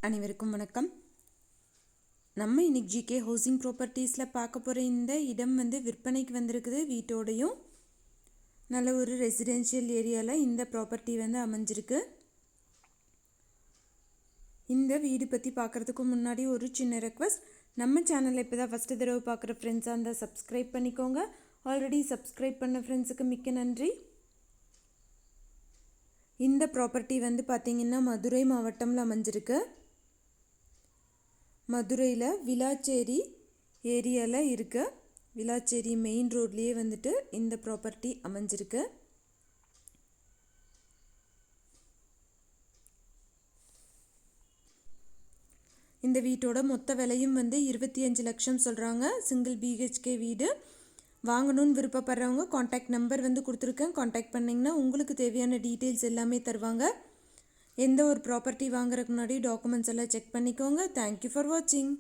அனைவருக்கும் வணக்கம். நம்ம இன்னைக்கு ஜிகே ஹவுசிங் ப்ராப்பர்ட்டிஸில் பார்க்க போகிற இந்த இடம் விற்பனைக்கு வந்திருக்குது. வீட்டோடையும் நல்ல ஒரு ரெசிடென்ஷியல் ஏரியாவில் இந்த ப்ராப்பர்ட்டி அமைஞ்சிருக்கு. இந்த வீடு பற்றி பார்க்குறதுக்கு முன்னாடி ஒரு சின்ன ரெக்வஸ்ட், நம்ம சேனலில் இப்போ தான் ஃபஸ்ட்டு தடவை பார்க்குற ஃப்ரெண்ட்ஸாக இருந்தால் சப்ஸ்கிரைப் பண்ணிக்கோங்க. ஆல்ரெடி சப்ஸ்கிரைப் பண்ண ஃப்ரெண்ட்ஸுக்கு மிக்க நன்றி. இந்த ப்ராப்பர்ட்டி பார்த்திங்கன்னா மதுரை மாவட்டம்ல அமைஞ்சிருக்கு. மதுரையில் விளாச்சேரி ஏரியாவில் இருக்க விளாச்சேரி மெயின் ரோட்லேயே இந்த ப்ராப்பர்ட்டி அமைஞ்சிருக்கு. இந்த வீட்டோட மொத்த விலையும் 25 லட்சம் சொல்கிறாங்க. சிங்கிள் பிஹெச்கே வீடு. வாங்கணும்னு விருப்பப்படுறவங்க காண்டாக்ட் நம்பர் கொடுத்துருக்கேன். காண்டாக்ட் பண்ணிங்கன்னா உங்களுக்கு தேவையான டீட்டெயில்ஸ் எல்லாமே தருவாங்க. எந்த ஒரு ப்ராப்பர்ட்டி வாங்குறதுக்கு முன்னாடி டாக்குமெண்ட்ஸ் எல்லாம் செக் பண்ணிக்கோங்க. தேங்க்யூ ஃபார் வாட்சிங்.